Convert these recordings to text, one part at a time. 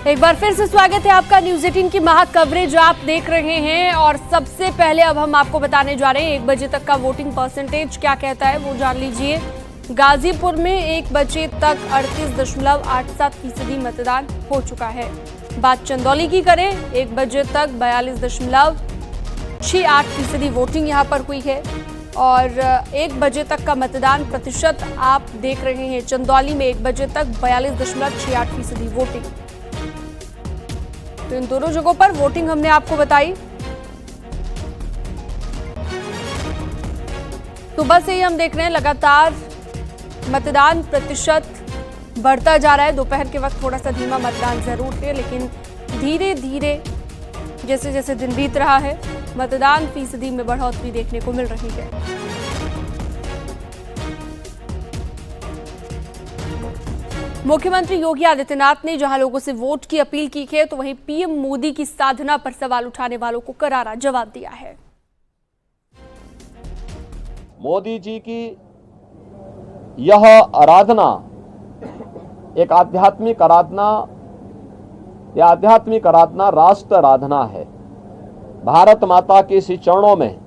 एक बार फिर से स्वागत है आपका न्यूज 18 की महा कवरेज आप देख रहे हैं। और सबसे पहले अब हम आपको बताने जा रहे हैं 1 बजे तक का वोटिंग परसेंटेज क्या कहता है वो जान लीजिए। गाजीपुर में 1 बजे तक 38.87% मतदान हो चुका है। बात चंदौली की करें, 1 बजे तक 42.68% वोटिंग यहां पर हुई है। और 1 बजे तक का मतदान प्रतिशत आप देख रहे हैं चंदौली में 1 बजे तक 42.68% वोटिंग। तो इन दोनों जगहों पर वोटिंग हमने आपको बताई। सुबह से ही हम देख रहे हैं लगातार मतदान प्रतिशत बढ़ता जा रहा है। दोपहर के वक्त थोड़ा सा धीमा मतदान जरूर है, लेकिन धीरे धीरे जैसे जैसे दिन बीत रहा है मतदान फीसदी में बढ़ोतरी देखने को मिल रही है। मुख्यमंत्री योगी आदित्यनाथ ने जहां लोगों से वोट की अपील की है, तो वहीं पीएम मोदी की साधना पर सवाल उठाने वालों को करारा जवाब दिया है। मोदी जी की यह आराधना एक आध्यात्मिक आराधना, यह आध्यात्मिक आराधना राष्ट्र आराधना है। भारत माता के श्री चरणों में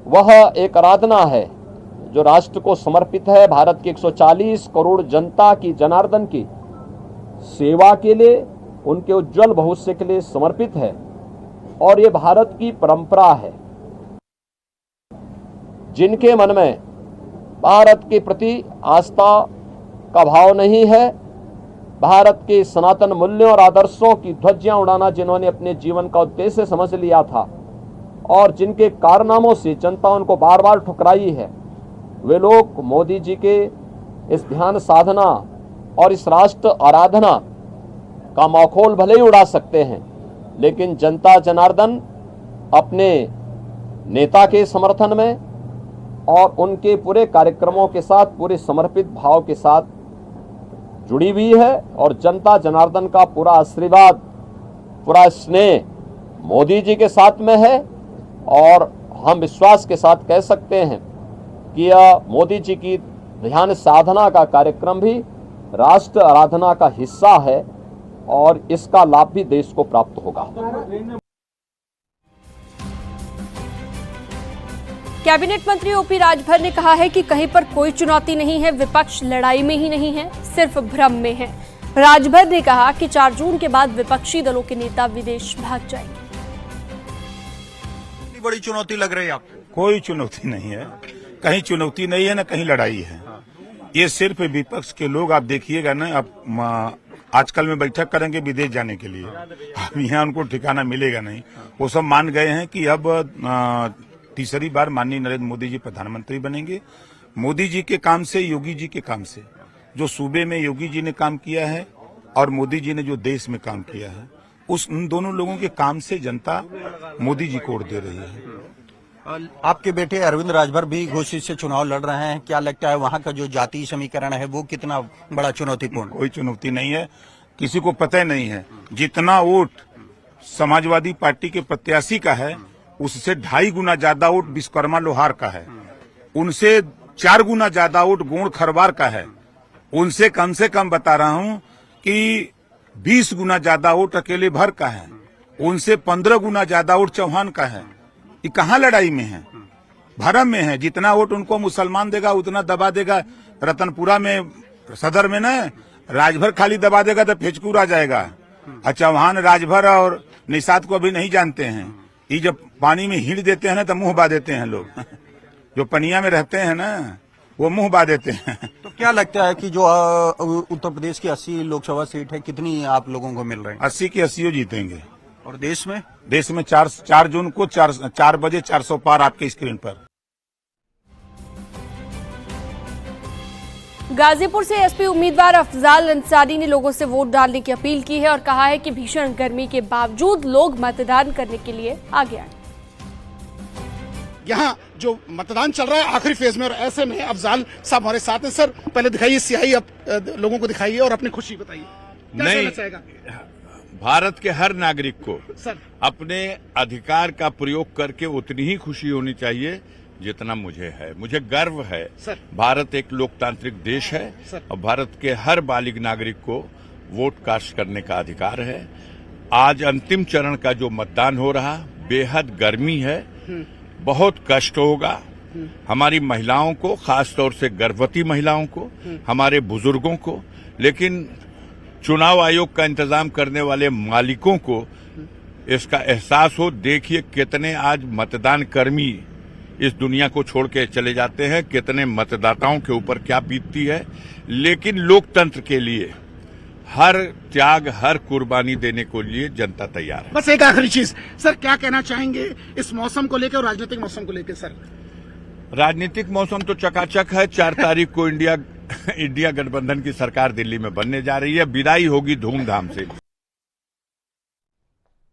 वह एक आराधना है जो राष्ट्र को समर्पित है। भारत की 140 करोड़ जनता की, जनार्दन की सेवा के लिए, उनके उज्जवल भविष्य के लिए समर्पित है। और ये भारत की परंपरा है। जिनके मन में भारत के प्रति आस्था का भाव नहीं है, भारत के सनातन मूल्यों और आदर्शों की ध्वजियां उड़ाना जिन्होंने अपने जीवन का उद्देश्य समझ लिया था और जिनके कारनामों से जनता उनको बार बार ठुकराई है, वे लोग मोदी जी के इस ध्यान साधना और इस राष्ट्र आराधना का मखौल भले ही उड़ा सकते हैं, लेकिन जनता जनार्दन अपने नेता के समर्थन में और उनके पूरे कार्यक्रमों के साथ, पूरे समर्पित भाव के साथ जुड़ी हुई है। और जनता जनार्दन का पूरा आशीर्वाद, पूरा स्नेह मोदी जी के साथ में है। और हम विश्वास के साथ कह सकते हैं कि यह मोदी जी की ध्यान साधना का कार्यक्रम भी राष्ट्र आराधना का हिस्सा है और इसका लाभ भी देश को प्राप्त होगा। कैबिनेट मंत्री ओपी राजभर ने कहा है कि कहीं पर कोई चुनौती नहीं है, विपक्ष लड़ाई में ही नहीं है, सिर्फ भ्रम में है। राजभर ने कहा कि 4 जून के बाद विपक्षी दलों के नेता विदेश भाग जाएंगे। इतनी बड़ी चुनौती लग रही है आपको? कोई चुनौती नहीं है, कहीं चुनौती नहीं है, न कहीं लड़ाई है। ये सिर्फ विपक्ष के लोग, आप देखिएगा ना, अब आजकल में बैठक करेंगे विदेश जाने के लिए, अब यहाँ उनको ठिकाना मिलेगा नहीं। वो सब मान गए हैं कि अब तीसरी बार माननीय नरेंद्र मोदी जी प्रधानमंत्री बनेंगे। मोदी जी के काम से, योगी जी के काम से, जो सूबे में योगी जी ने काम किया है और मोदी जी ने जो देश में काम किया है, उन दोनों लोगों के काम से जनता मोदी जी को वोट दे रही है। आपके बेटे अरविंद राजभर भी घोषित से चुनाव लड़ रहे हैं, क्या लगता है वहाँ का जो जातीय समीकरण है वो कितना बड़ा चुनौतीपूर्ण? कोई चुनौती नहीं है, किसी को पता नहीं है। जितना वोट समाजवादी पार्टी के प्रत्याशी का है, उससे 2.5 गुना ज्यादा वोट विश्वकर्मा लोहार का है, उनसे 4 गुना ज्यादा वोट गोंड खरवार का है, उनसे कम से कम बता रहा हूं कि 20 गुना ज्यादा वोट अकेले भर का है, उनसे 15 गुना ज्यादा वोट चौहान का है। ये कहाँ लड़ाई में है? भरम में है। जितना वोट उनको मुसलमान देगा उतना दबा देगा। रतनपुरा में, सदर में न राजभर खाली दबा देगा तो फेचकूर आ जाएगा। चौहान, राजभर और निषाद को अभी नहीं जानते हैं। ये जब पानी में हिल देते हैं ना तो मुंह बा देते हैं लोग जो पनिया में रहते हैं ना वो मुंह बा देते हैं। तो क्या लगता है कि जो उत्तर प्रदेश की 80 लोकसभा सीट है, कितनी आप लोगों को मिल रही है? 80 की 80 जीतेंगे। और देश में 4 जून को 4 बजे 400 पार आपके स्क्रीन पर। गाजीपुर से एसपी उम्मीदवार अफजाल अंसारी ने लोगों से वोट डालने की अपील की है और कहा है कि भीषण गर्मी के बावजूद लोग मतदान करने के लिए आगे आए। यहाँ जो मतदान चल रहा है आखिरी फेज में, और ऐसे में अफजाल साहब हमारे साथ हैं। सर, पहले दिखाइए स्याही, अब लोगों को दिखाइए और अपनी खुशी बताइए, क्या कहना चाहेगा? भारत के हर नागरिक को सर अपने अधिकार का प्रयोग करके उतनी ही खुशी होनी चाहिए जितना मुझे है। मुझे गर्व है, सर। भारत एक लोकतांत्रिक देश है सर। और भारत के हर बालिग नागरिक को वोट कास्ट करने का अधिकार है। आज अंतिम चरण का जो मतदान हो रहा, बेहद गर्मी है, बहुत कष्ट होगा हमारी महिलाओं को, खासतौर से गर्भवती महिलाओं को, हमारे बुजुर्गों को, लेकिन चुनाव आयोग का इंतजाम करने वाले मालिकों को इसका एहसास हो। देखिए कितने आज मतदान कर्मी इस दुनिया को छोड़ के चले जाते हैं, कितने मतदाताओं के ऊपर क्या बीतती है, लेकिन लोकतंत्र के लिए हर त्याग, हर कुर्बानी देने को लिए जनता तैयार है। बस एक आखिरी चीज सर, क्या कहना चाहेंगे इस मौसम को लेकर और राजनीतिक मौसम को लेकर सर? राजनीतिक मौसम तो चकाचक है। 4 तारीख को इंडिया गठबंधन की सरकार दिल्ली में बनने जा रही है, विदाई होगी धूमधाम से।